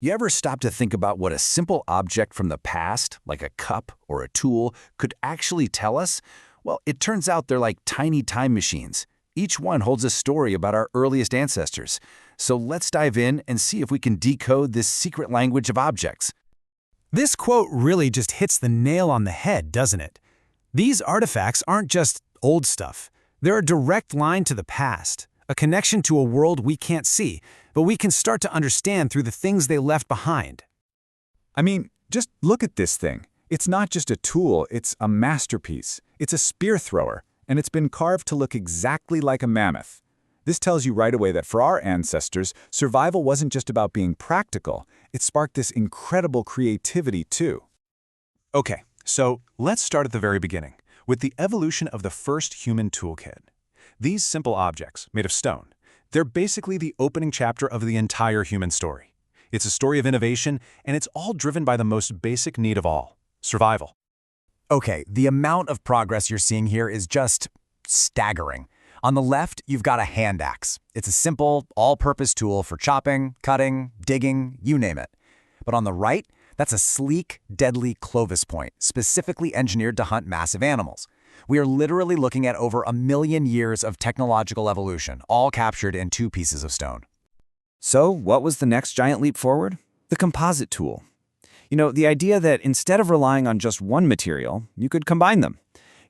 You ever stop to think about what a simple object from the past, like a cup or a tool, could actually tell us? Well, it turns out they're like tiny time machines. Each one holds a story about our earliest ancestors. So let's dive in and see if we can decode this secret language of objects. This quote really just hits the nail on the head, doesn't it? These artifacts aren't just old stuff. They're a direct line to the past, a connection to a world we can't see, but we can start to understand through the things they left behind. I mean, just look at this thing. It's not just a tool, it's a masterpiece. It's a spear thrower, and it's been carved to look exactly like a mammoth. This tells you right away that for our ancestors, survival wasn't just about being practical. It sparked this incredible creativity too. Okay, so let's start at the very beginning, with the evolution of the first human toolkit. These simple objects, made of stone, they're basically the opening chapter of the entire human story. It's a story of innovation, and it's all driven by the most basic need of all, survival. Okay, the amount of progress you're seeing here is just staggering. On the left, you've got a hand axe. It's a simple, all-purpose tool for chopping, cutting, digging, you name it. But on the right, that's a sleek, deadly Clovis point, specifically engineered to hunt massive animals. We are literally looking at over 1 million years of technological evolution, all captured in 2 pieces of stone. So, what was the next giant leap forward? The composite tool. You know, the idea that instead of relying on just one material, you could combine them.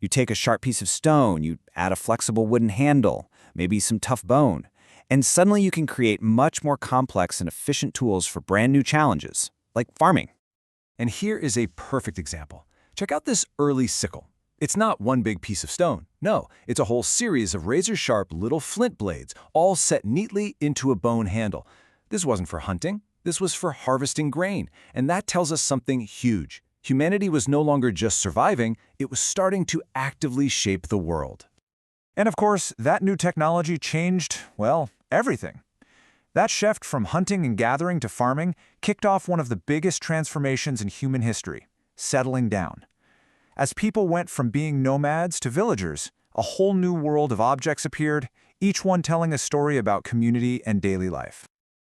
You take a sharp piece of stone, you add a flexible wooden handle, maybe some tough bone, and suddenly you can create much more complex and efficient tools for brand new challenges, like farming. And here is a perfect example. Check out this early sickle. It's not one big piece of stone. No, it's a whole series of razor-sharp little flint blades, all set neatly into a bone handle. This wasn't for hunting. This was for harvesting grain, and that tells us something huge. Humanity was no longer just surviving, it was starting to actively shape the world. And of course, that new technology changed, well, everything. That shift from hunting and gathering to farming kicked off one of the biggest transformations in human history, settling down. As people went from being nomads to villagers, a whole new world of objects appeared, each one telling a story about community and daily life.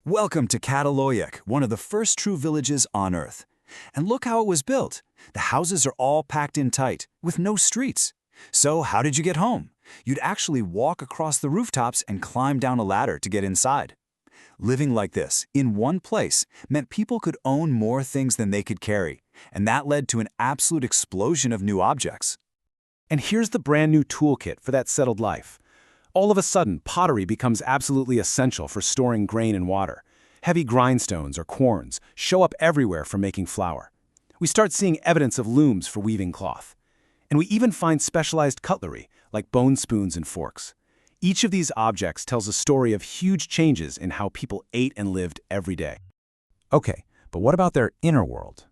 Welcome to Cataloic, one of the first true villages on Earth. And look how it was built. The houses are all packed in tight, with no streets. So how did you get home? You'd actually walk across the rooftops and climb down a ladder to get inside. Living like this, in one place, meant people could own more things than they could carry, and that led to an absolute explosion of new objects. And here's the brand new toolkit for that settled life. All of a sudden, pottery becomes absolutely essential for storing grain and water. Heavy grindstones or querns show up everywhere for making flour. We start seeing evidence of looms for weaving cloth. And we even find specialized cutlery, like bone spoons and forks. Each of these objects tells a story of huge changes in how people ate and lived every day. Okay, but what about their inner world?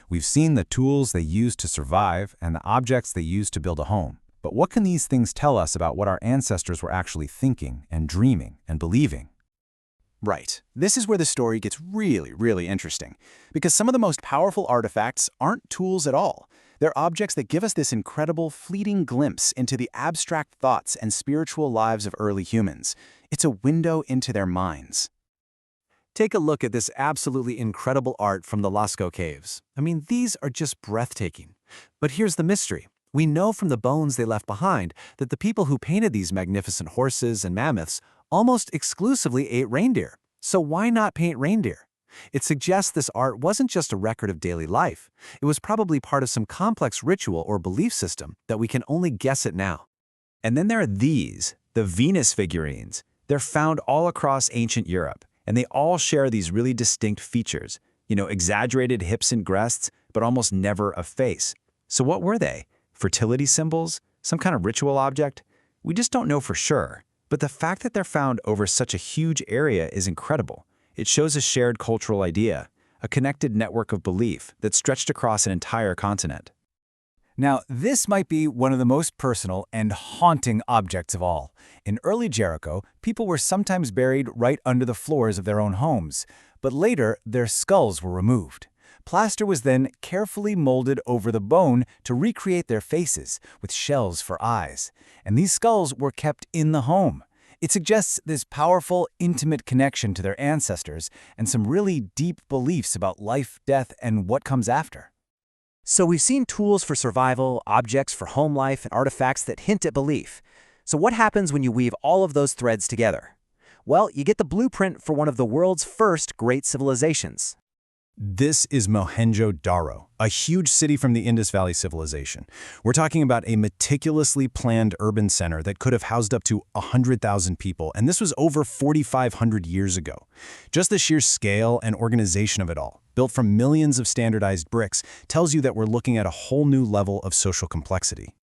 We've seen the tools they used to survive and the objects they used to build a home. But what can these things tell us about what our ancestors were actually thinking and dreaming and believing? Right. This is where the story gets really interesting. Because some of the most powerful artifacts aren't tools at all. They're objects that give us this incredible, fleeting glimpse into the abstract thoughts and spiritual lives of early humans. It's a window into their minds. Take a look at this absolutely incredible art from the Lascaux Caves. I mean, these are just breathtaking. But here's the mystery. We know from the bones they left behind that the people who painted these magnificent horses and mammoths almost exclusively ate reindeer. So why not paint reindeer? It suggests this art wasn't just a record of daily life. It was probably part of some complex ritual or belief system that we can only guess at now. And then there are these, the Venus figurines. They're found all across ancient Europe, and they all share these really distinct features. You know, exaggerated hips and breasts, but almost never a face. So what were they? Fertility symbols? Some kind of ritual object? We just don't know for sure. But the fact that they're found over such a huge area is incredible. It shows a shared cultural idea, a connected network of belief that stretched across an entire continent. Now, this might be one of the most personal and haunting objects of all. In early Jericho, people were sometimes buried right under the floors of their own homes, but later their skulls were removed. Plaster was then carefully molded over the bone to recreate their faces, with shells for eyes. And these skulls were kept in the home. It suggests this powerful, intimate connection to their ancestors and some really deep beliefs about life, death, and what comes after. So we've seen tools for survival, objects for home life, and artifacts that hint at belief. So what happens when you weave all of those threads together? Well, you get the blueprint for one of the world's first great civilizations. This is Mohenjo-Daro, a huge city from the Indus Valley civilization. We're talking about a meticulously planned urban center that could have housed up to 100,000 people, and this was over 4,500 years ago. Just the sheer scale and organization of it all, built from millions of standardized bricks, tells you that we're looking at a whole new level of social complexity.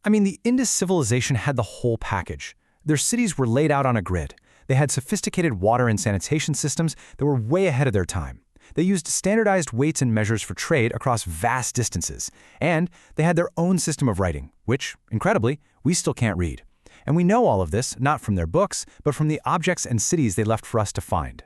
I mean, the Indus civilization had the whole package. Their cities were laid out on a grid. They had sophisticated water and sanitation systems that were way ahead of their time. They used standardized weights and measures for trade across vast distances, and they had their own system of writing, which, incredibly, we still can't read. And we know all of this not from their books, but from the objects and cities they left for us to find.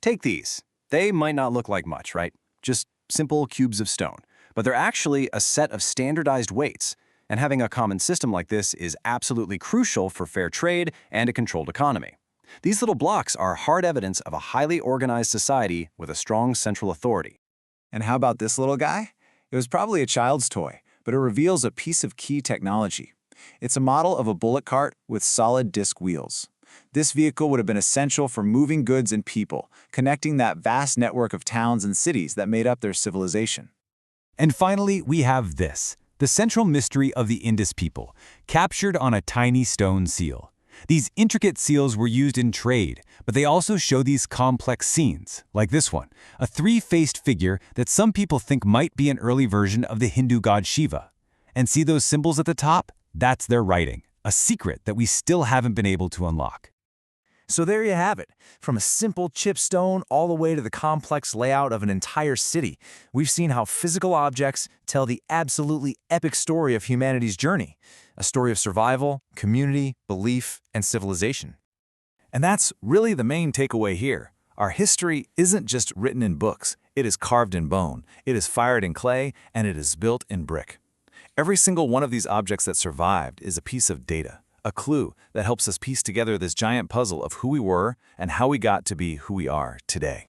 Take these. They might not look like much, right? Just simple cubes of stone. But they're actually a set of standardized weights, and having a common system like this is absolutely crucial for fair trade and a controlled economy. These little blocks are hard evidence of a highly organized society with a strong central authority. And how about this little guy? It was probably a child's toy, but it reveals a piece of key technology. It's a model of a bullock cart with solid disc wheels. This vehicle would have been essential for moving goods and people, connecting that vast network of towns and cities that made up their civilization. And finally, we have this, the central mystery of the Indus people, captured on a tiny stone seal. These intricate seals were used in trade, but they also show these complex scenes, like this one, a three-faced figure that some people think might be an early version of the Hindu god Shiva. And see those symbols at the top? That's their writing, a secret that we still haven't been able to unlock. So there you have it. From a simple chip stone all the way to the complex layout of an entire city, we've seen how physical objects tell the absolutely epic story of humanity's journey, a story of survival, community, belief, and civilization. And that's really the main takeaway here. Our history isn't just written in books. It is carved in bone, it is fired in clay, and it is built in brick. Every single one of these objects that survived is a piece of data, a clue that helps us piece together this giant puzzle of who we were and how we got to be who we are today.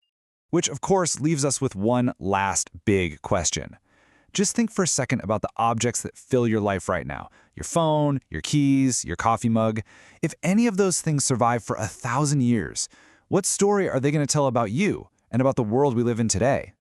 Which, of course, leaves us with one last big question. Just think for a second about the objects that fill your life right now. Your phone, your keys, your coffee mug. If any of those things survive for 1,000 years, what story are they going to tell about you and about the world we live in today?